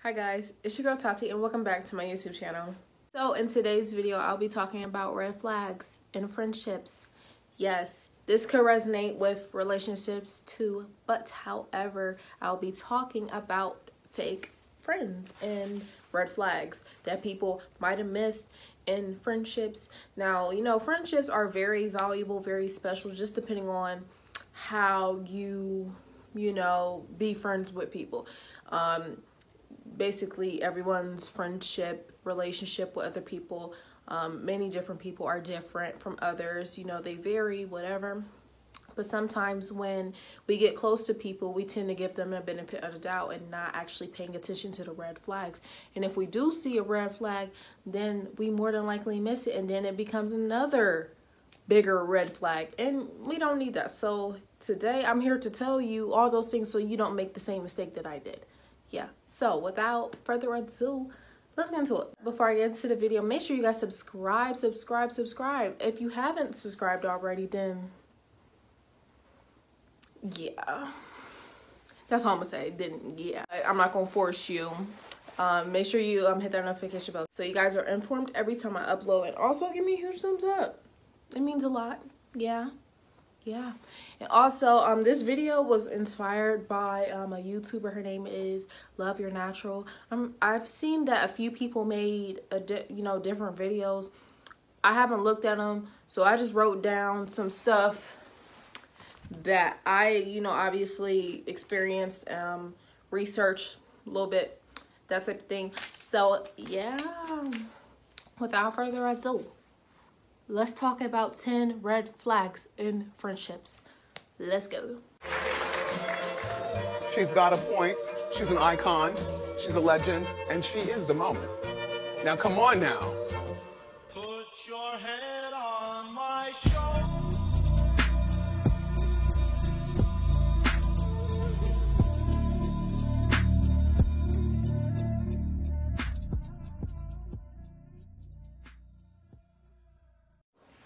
Hi guys, it's your girl Tati and welcome back to my YouTube channel. So in today's video, I'll be talking about red flags in friendships. Yes, this could resonate with relationships too, but however, I'll be talking about fake friends and red flags that people might have missed in friendships. Now, friendships are very valuable, very special, just depending on how you be friends with people. Basically everyone's friendship relationship with other people, many different people are different from others, they vary, whatever. But sometimes when we get close to people, we tend to give them a benefit of the doubt and not actually paying attention to the red flags. And if we do see a red flag, then we more than likely miss it, and then it becomes another bigger red flag, and we don't need that. So today I'm here to tell you all those things so you don't make the same mistake that I did. Yeah, so without further ado, let's get into it. Before I get into the video, make sure you guys subscribe. If you haven't subscribed already, then yeah, that's all I'm gonna say. Then yeah, I'm not gonna force you. Make sure you hit that notification bell so you guys are informed every time I upload, and also give me a huge thumbs up. It means a lot. Yeah. And also, this video was inspired by a YouTuber. Her name is Love Your Natural. I've seen that a few people made different videos. I haven't looked at them, so I just wrote down some stuff that I obviously experienced, researched a little bit, that type of thing. So yeah, without further ado, let's talk about 10 red flags in friendships. Let's go. She's got a point. She's an icon. She's a legend. And she is the moment. Now, come on now. Put your head on my shoulder.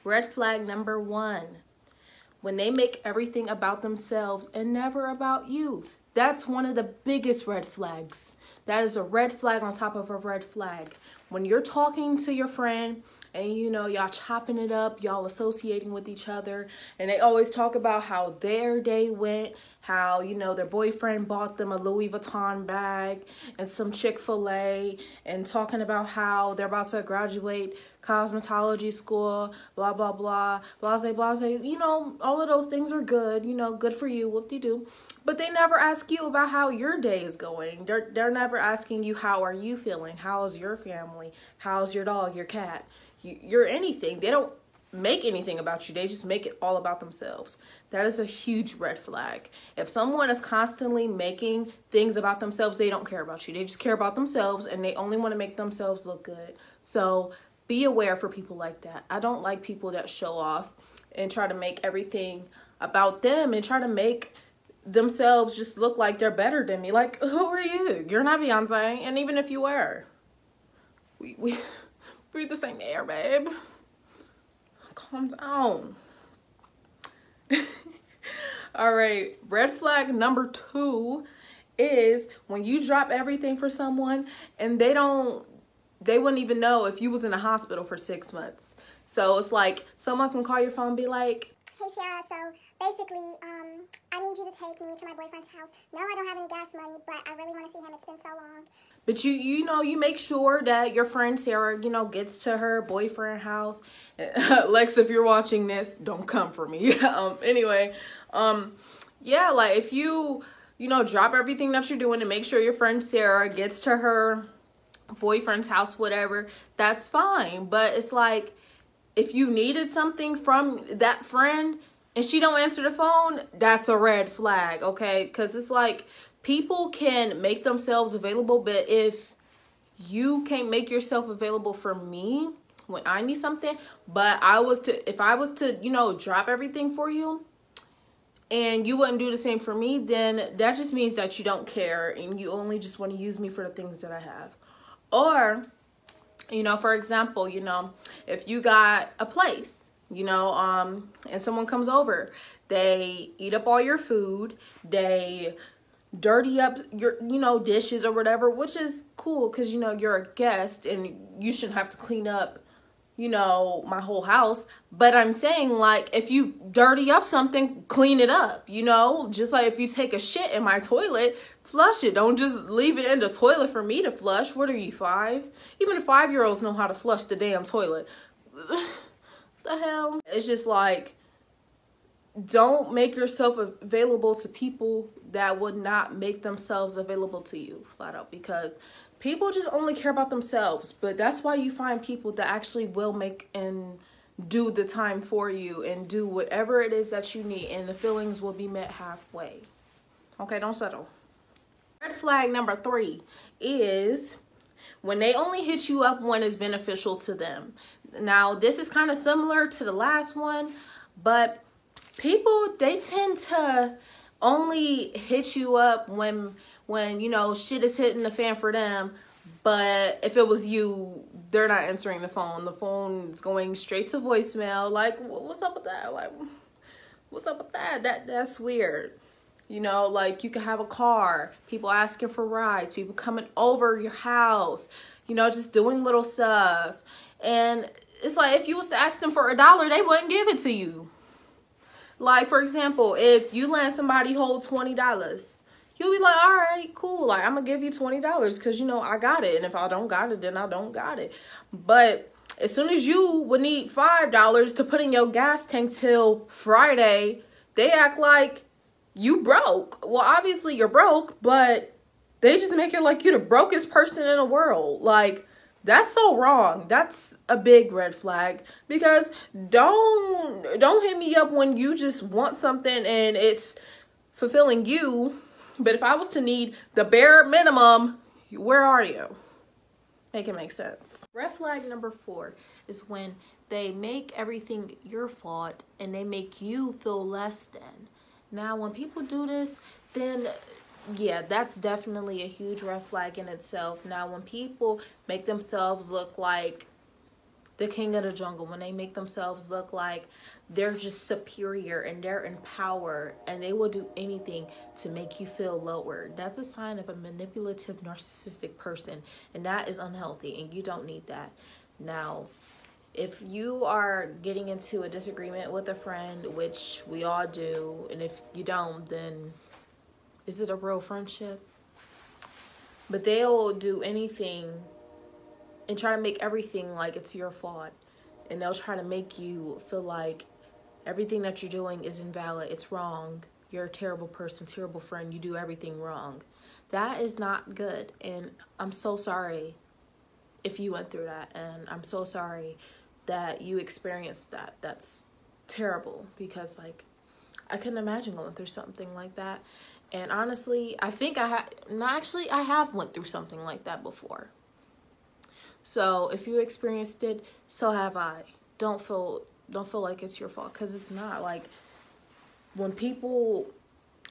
Red flag number 1. When they make everything about themselves and never about you. That's one of the biggest red flags. That is a red flag on top of a red flag. When you're talking to your friend and y'all chopping it up, y'all associating with each other, and they always talk about how their day went, how their boyfriend bought them a Louis Vuitton bag and some Chick-fil-A, and talking about how they're about to graduate cosmetology school, blah blah blah, blase blase, all of those things are good, good for you, whoop-de-doo. But they never ask you about how your day is going. They're never asking you, how are you feeling? How's your family? How's your dog, your cat? You're anything. They don't make anything about you. They just make it all about themselves. That is a huge red flag. If someone is constantly making things about themselves, they don't care about you. They just care about themselves, and they only want to make themselves look good. So be aware for people like that. I don't like people that show off and try to make everything about them and try to make themselves just look like they're better than me. Like, who are you? You're not Beyonce. And even if you were, we breathe the same air, babe. Calm down. All right, red flag number 2 is when you drop everything for someone and they wouldn't even know if you was in a hospital for 6 months. So it's like someone can call your phone and be like, "Hey Sarah, so basically, I need you to take me to my boyfriend's house. No, I don't have any gas money, but I really want to see him. It's been so long." But you make sure that your friend Sarah, gets to her boyfriend's house. Lex, if you're watching this, don't come for me. Anyway, yeah, like if you drop everything that you're doing to make sure your friend Sarah gets to her boyfriend's house, whatever, that's fine. But it's like, if you needed something from that friend and she don't answer the phone, that's a red flag, okay? Because it's like, people can make themselves available, but if you can't make yourself available for me when I need something, but if I was to drop everything for you and you wouldn't do the same for me, then that just means that you don't care and you only just want to use me for the things that I have. Or, for example, if you got a place, and someone comes over, they eat up all your food, they dirty up your, dishes or whatever, which is cool because, you're a guest and you shouldn't have to clean up, my whole house. But I'm saying, like, if you dirty up something, clean it up, just like if you take a shit in my toilet, flush it. Don't just leave it in the toilet for me to flush. What are you, 5? Even 5-year-olds know how to flush the damn toilet. The hell? It's just like, don't make yourself available to people that would not make themselves available to you, flat out, because people just only care about themselves. But that's why you find people that actually will make and do the time for you and do whatever it is that you need, and the feelings will be met halfway. Okay, don't settle. Red flag number 3 is when they only hit you up when it's beneficial to them. Now, this is kind of similar to the last one, but people, they tend to only hit you up when shit is hitting the fan for them. But if it was you, they're not answering the phone. The phone is going straight to voicemail. Like, what's up with that? Like, what's up with that? That's weird. Like, you could have a car, people asking for rides, people coming over your house, just doing little stuff. And it's like, if you was to ask them for $1, they wouldn't give it to you. Like, for example, if you let somebody hold $20, you'll be like, all right, cool. Like, I'm going to give you $20 because, I got it. And if I don't got it, then I don't got it. But as soon as you would need $5 to put in your gas tank till Friday, they act like you broke. Well, obviously you're broke, but they just make it like you're the brokest person in the world. Like, that's so wrong. That's a big red flag, because don't hit me up when you just want something and it's fulfilling you. But if I was to need the bare minimum, where are you? Make it make sense. Red flag number 4 is when they make everything your fault and they make you feel less than. Now, when people do this, then yeah, that's definitely a huge red flag in itself. Now, when people make themselves look like the king of the jungle, when they make themselves look like they're just superior and they're in power and they will do anything to make you feel lower, that's a sign of a manipulative, narcissistic person, and that is unhealthy, and you don't need that. Now, if you are getting into a disagreement with a friend, which we all do, and if you don't, then is it a real friendship? But they'll do anything and try to make everything like it's your fault. And they'll try to make you feel like everything that you're doing is invalid. It's wrong. You're a terrible person, terrible friend. You do everything wrong. That is not good. And I'm so sorry if you went through that. And I'm so sorry that you experienced that. That's terrible, because like, I couldn't imagine going through something like that. And honestly, I think I have went through something like that before. So if you experienced it, so have I. Don't feel like it's your fault, because it's not. Like, when people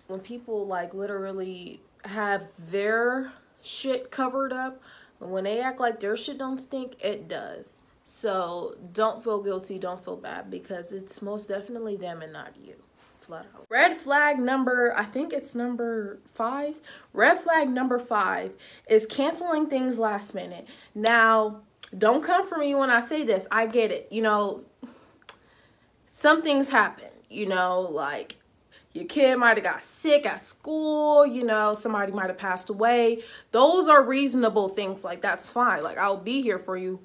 like literally have their shit covered up, when they act like their shit don't stink, it does. So don't feel guilty, don't feel bad, because it's most definitely them and not you. Flat out. Red flag number, I think it's number 5. Red flag number 5 is canceling things last minute. Now, don't come for me when I say this. I get it. Some things happen, like your kid might have got sick at school, somebody might have passed away. Those are reasonable things. Like, that's fine. Like, I'll be here for you.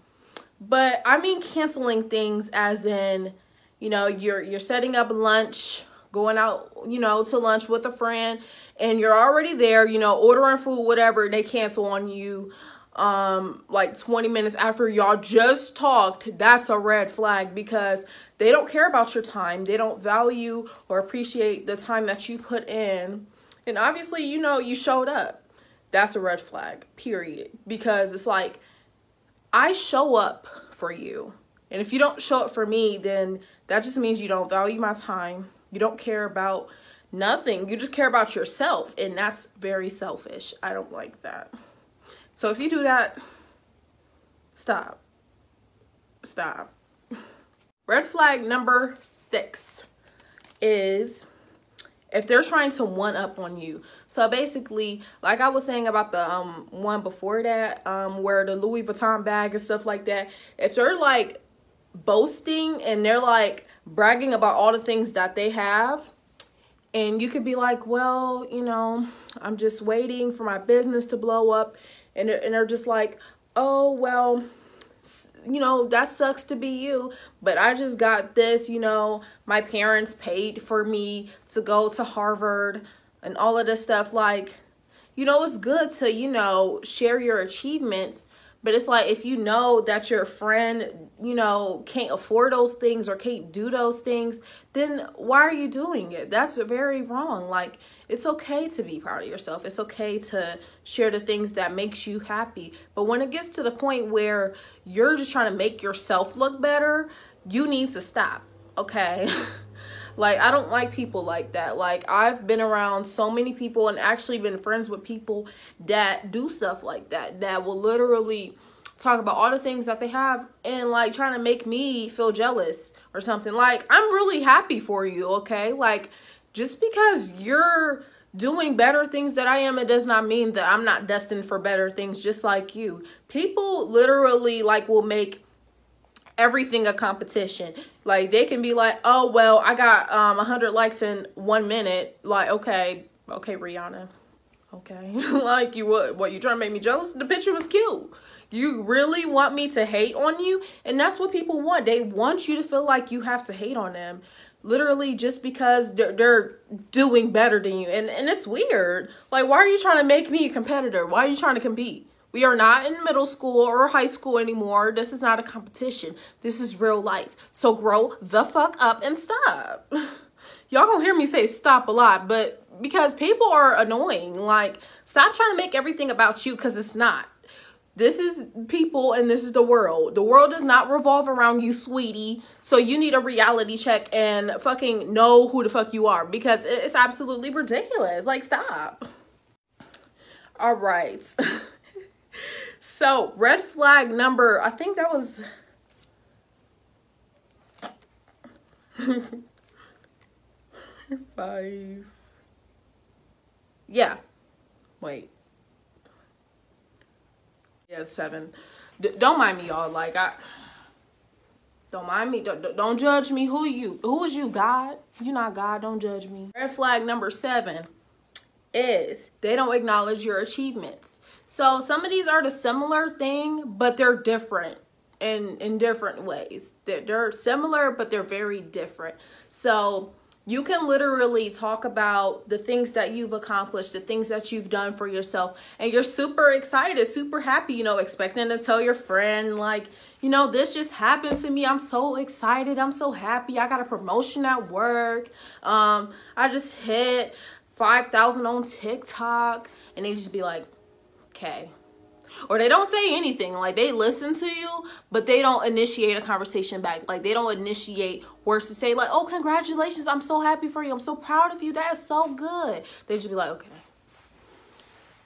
But I mean canceling things as in, you're setting up lunch, going out, to lunch with a friend, and you're already there, ordering food, whatever, they cancel on you like 20 minutes after y'all just talked. That's a red flag, because they don't care about your time. They don't value or appreciate the time that you put in. And obviously, you showed up. That's a red flag, period. Because it's like, I show up for you. And if you don't show up for me, then that just means you don't value my time. You don't care about nothing. You just care about yourself. And that's very selfish. I don't like that. So if you do that, stop. Stop. Red flag number 6 is if they're trying to one up on you. So basically, like I was saying about the one before that, where the Louis Vuitton bag and stuff like that, if they're like boasting and they're like bragging about all the things that they have, and you could be like, well, you know, I'm just waiting for my business to blow up, and they're just like, oh, well, you know, that sucks to be you, but I just got this, you know, my parents paid for me to go to Harvard and all of this stuff. Like, you know, it's good to, you know, share your achievements, but it's like, if you know that your friend, you know, can't afford those things or can't do those things, then why are you doing it? That's very wrong. Like, it's okay to be proud of yourself. It's okay to share the things that makes you happy. But when it gets to the point where you're just trying to make yourself look better, you need to stop, okay? Like, I don't like people like that. Like, I've been around so many people and actually been friends with people that do stuff like that, that will literally talk about all the things that they have and like trying to make me feel jealous or something. Like, I'm really happy for you, okay? Like, just because you're doing better things than I am, it does not mean that I'm not destined for better things just like you. People literally like will make everything a competition. Like, they can be like, oh, well, I got 100 likes in 1 minute. Like, okay, Rihanna. Okay. Like, what, you trying to make me jealous? The picture was cute. You really want me to hate on you? And that's what people want. They want you to feel like you have to hate on them. Literally just because they're doing better than you. And it's weird. Like, why are you trying to make me a competitor? Why are you trying to compete? We are not in middle school or high school anymore. This is not a competition. This is real life. So grow the fuck up and stop. Y'all gonna hear me say stop a lot, but because people are annoying. Like, stop trying to make everything about you, because it's not. This is people and this is the world. The world does not revolve around you, sweetie. So you need a reality check and fucking know who the fuck you are, because it's absolutely ridiculous. Like, stop. All right. So red flag number, I think that was 5. Yeah. Wait. Yeah, 7. Don't mind me, y'all. Like, don't mind me. Don't judge me. Who is you, God? You're not God. Don't judge me. Red flag number 7 is they don't acknowledge your achievements. So some of these are the similar thing, but they're different in different ways. They're similar, but they're very different. So you can literally talk about the things that you've accomplished, the things that you've done for yourself, and you're super excited, super happy, you know, expecting to tell your friend, like, you know, this just happened to me. I'm so excited. I'm so happy. I got a promotion at work. I just hit 5,000 on TikTok. And they just be like, okay. Or they don't say anything. Like, they listen to you, but they don't initiate a conversation back. Like, they don't initiate words to say, like, oh, congratulations, I'm so happy for you, I'm so proud of you, that's so good. They just be like, okay.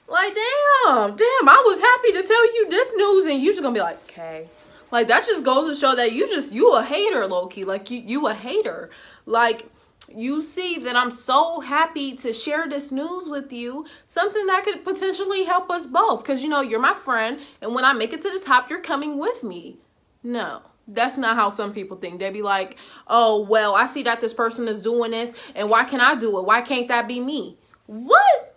Like, damn, I was happy to tell you this news, and you just gonna be like, okay. Like, that just goes to show that you a hater, low-key. Like, you a hater. Like, you see that I'm so happy to share this news with you, something that could potentially help us both, because, you know, you're my friend, and when I make it to the top, you're coming with me. No, that's not how some people think. They be like, oh, well, I see that this person is doing this, and why can't I do it? Why can't that be me? What?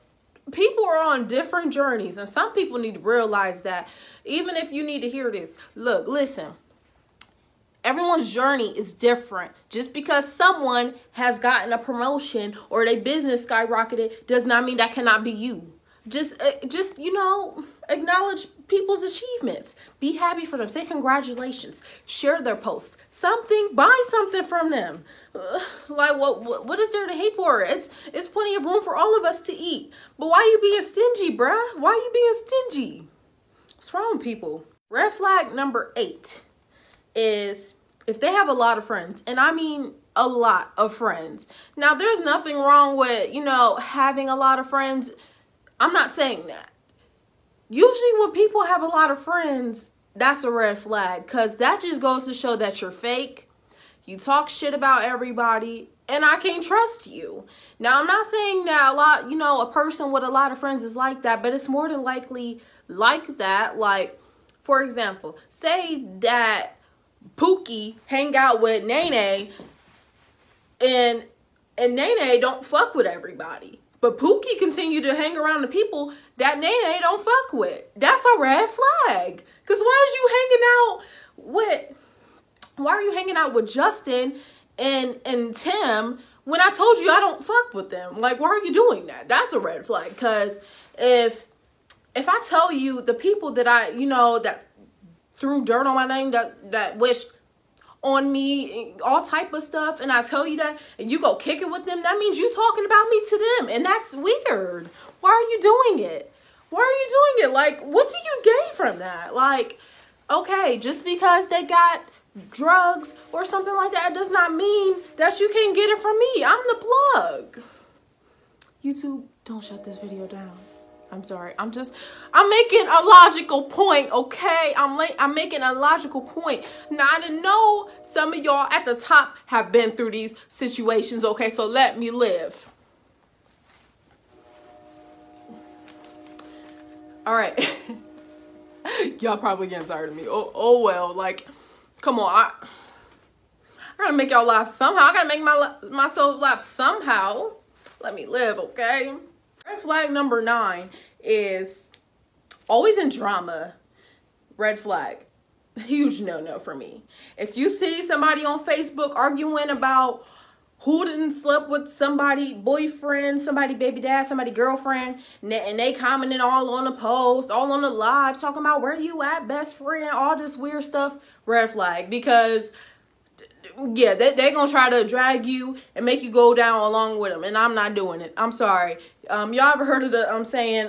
People are on different journeys, and some people need to realize that. Even if you need to hear this, look, listen. Everyone's journey is different. Just because someone has gotten a promotion or their business skyrocketed does not mean that cannot be you. Just you know, acknowledge people's achievements. Be happy for them. Say congratulations. Share their post. Something. Buy something from them. Like, what is there to hate for? It's plenty of room for all of us to eat. But why you being stingy, bruh? Why you being stingy? What's wrong with people? Red flag number 8 is if they have a lot of friends, and I mean a lot of friends. Now, there's nothing wrong with, you know, having a lot of friends. I'm not saying that. Usually when people have a lot of friends, that's a red flag, because that just goes to show that you're fake. You talk shit about everybody, and I can't trust you. Now, I'm not saying that a person with a lot of friends is like that, but it's more than likely like that. Like, for example, say that Pookie hang out with Nene, and Nene don't fuck with everybody. But Pookie continue to hang around the people that Nene don't fuck with. That's a red flag. Because why are you hanging out with Justin and Tim when I told you I don't fuck with them? Like, why are you doing that? That's a red flag. Because if I tell you the people that that threw dirt on my name, that wished on me, all type of stuff, and I tell you that, and you go kick it with them, that means you talking about me to them, and that's weird. Why are you doing it? Why are you doing it? Like, what do you gain from that? Like, okay, just because they got drugs or something like that does not mean that you can't get it from me. I'm the plug. YouTube, don't shut this video down. I'm sorry. I'm making a logical point, okay? I'm making a logical point. Now, I know some of y'all at the top have been through these situations, okay? So let me live. All right. Y'all probably getting tired of me. Oh well. Like, come on. I gotta make y'all laugh somehow. I gotta make myself laugh somehow. Let me live, okay? Red flag number 9 is always in drama. Red flag. Huge no for me. If you see somebody on Facebook arguing about who didn't sleep with somebody boyfriend, somebody baby dad, somebody girlfriend, and they commenting all on the post, all on the live, talking about where you at, best friend, all this weird stuff, red flag. Because yeah, they're gonna try to drag you and make you go down along with them, and I'm not doing it. I'm sorry. Y'all ever heard of the saying,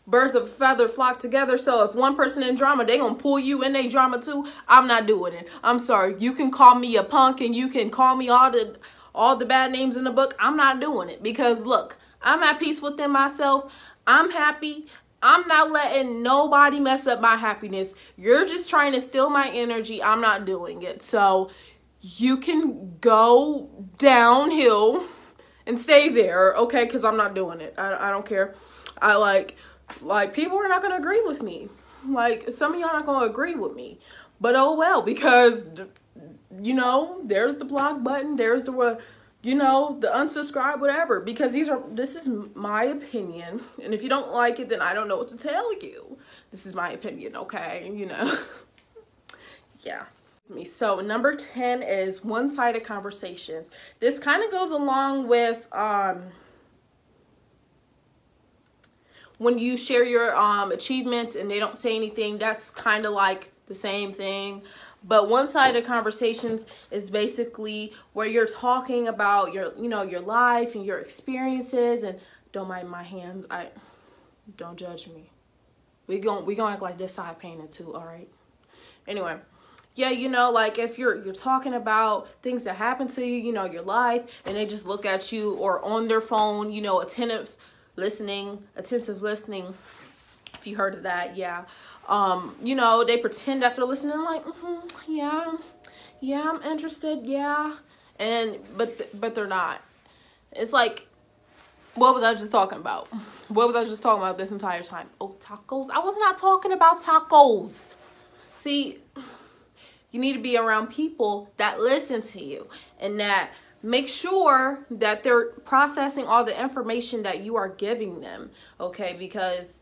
birds of a feather flock together? So if one person in drama, they gonna pull you in their drama too. I'm not doing it. I'm sorry. You can call me a punk and you can call me all the bad names in the book. I'm not doing it, because look, I'm at peace within myself. I'm happy. I'm not letting nobody mess up my happiness. You're just trying to steal my energy. I'm not doing it. So you can go downhill and stay there, okay? Because I'm not doing it. I don't care. I like people are not going to agree with me. Like, some of y'all not going to agree with me. But oh well, because, there's the block button. There's the the unsubscribe, whatever, because this is my opinion. And if you don't like it, then I don't know what to tell you. This is my opinion, okay? Yeah. So number 10 is one-sided conversations. This kind of goes along with when you share your achievements and they don't say anything. That's kind of like the same thing. But one-sided conversations is basically where you're talking about your life and your experiences. And don't mind my hands. Don't judge me. We gonna act like this side painted too, all right? Anyway, yeah, like if you're talking about things that happen to you, your life, and they just look at you or on their phone, attentive listening. If you heard of that, yeah. They pretend that they're listening, like, yeah, I'm interested, yeah, but they're not. It's like, what was I just talking about? What was I just talking about this entire time? Oh, tacos. I was not talking about tacos. See, you need to be around people that listen to you and that make sure that they're processing all the information that you are giving them, okay? Because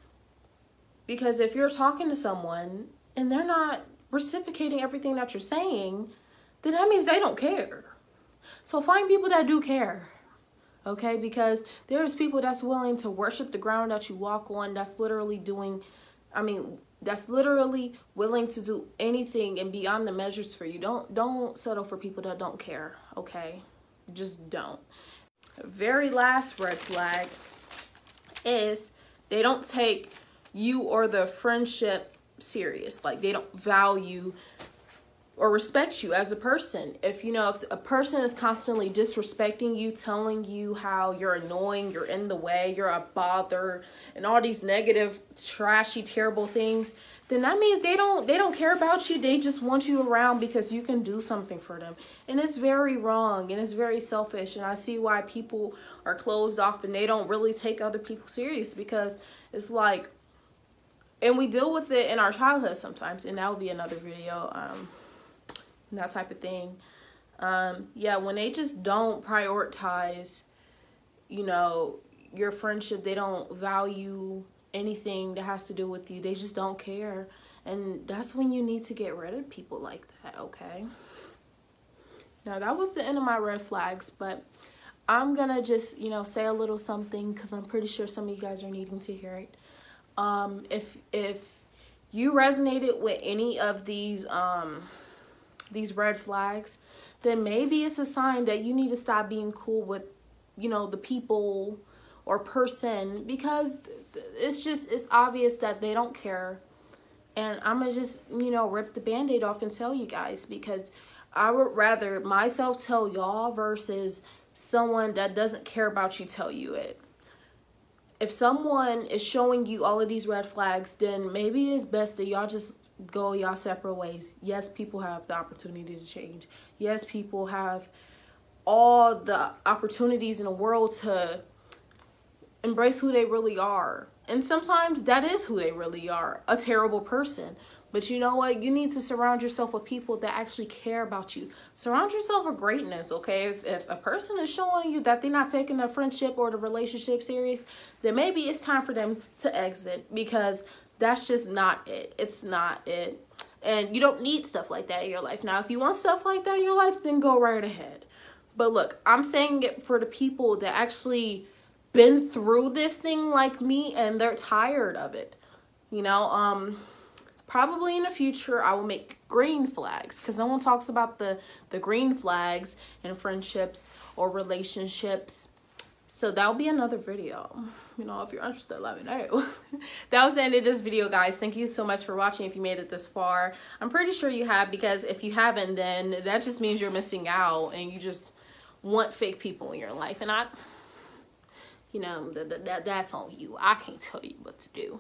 if you're talking to someone and they're not reciprocating everything that you're saying, then that means they don't care. So find people that do care, okay? Because there's people that's willing to worship the ground that you walk on, that's literally willing to do anything and beyond the measures for you. Don't settle for people that don't care, okay? Just don't. Very last red flag is they don't take you or the friendship serious. Like, they don't value or respect you as a person. If if a person is constantly disrespecting you, telling you how you're annoying, you're in the way, you're a bother, and all these negative, trashy, terrible things, then that means they don't care about you. They just want you around because you can do something for them. And it's very wrong and it's very selfish. And I see why people are closed off and they don't really take other people serious, because it's like, and we deal with it in our childhood sometimes, and that would be another video, that type of thing. Yeah, when they just don't prioritize, your friendship, they don't value anything that has to do with you. They just don't care. And that's when you need to get rid of people like that, okay? Now, that was the end of my red flags, but I'm gonna just, say a little something, because I'm pretty sure some of you guys are needing to hear it. If you resonated with any of these red flags, then maybe it's a sign that you need to stop being cool with, the people or person, because it's obvious that they don't care. And I'm gonna just, rip the band-aid off and tell you guys, because I would rather myself tell y'all versus someone that doesn't care about you tell you it. If someone is showing you all of these red flags, then maybe it's best that y'all just go y'all separate ways. Yes, people have the opportunity to change. Yes, people have all the opportunities in the world to embrace who they really are. And sometimes that is who they really are, a terrible person. But you know what? You need to surround yourself with people that actually care about you. Surround yourself with greatness, okay? If a person is showing you that they're not taking the friendship or the relationship serious, then maybe it's time for them to exit, because that's just not it. It's not it. And you don't need stuff like that in your life. Now, if you want stuff like that in your life, then go right ahead. But look, I'm saying it for the people that actually been through this thing like me and they're tired of it. Probably in the future I will make green flags, because no one talks about the green flags in friendships or relationships. So that'll be another video. If you're interested, let me know. That was the end of this video, guys. Thank you so much for watching. If you made it this far, I'm pretty sure you have, because if you haven't, then that just means you're missing out and you just want fake people in your life. And that's on you. I can't tell you what to do.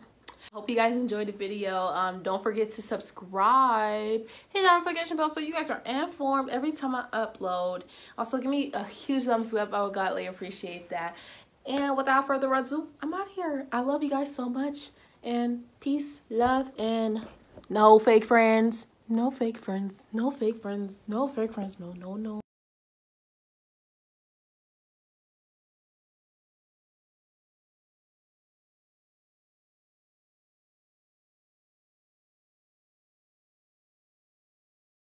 Hope you guys enjoyed the video. Don't forget to subscribe, hit that notification bell so you guys are informed every time I upload. Also, give me a huge thumbs up. I would gladly appreciate that. And without further ado, I'm out here. I love you guys so much, and peace, love, and no fake friends. No fake friends. No fake friends. No fake friends. No.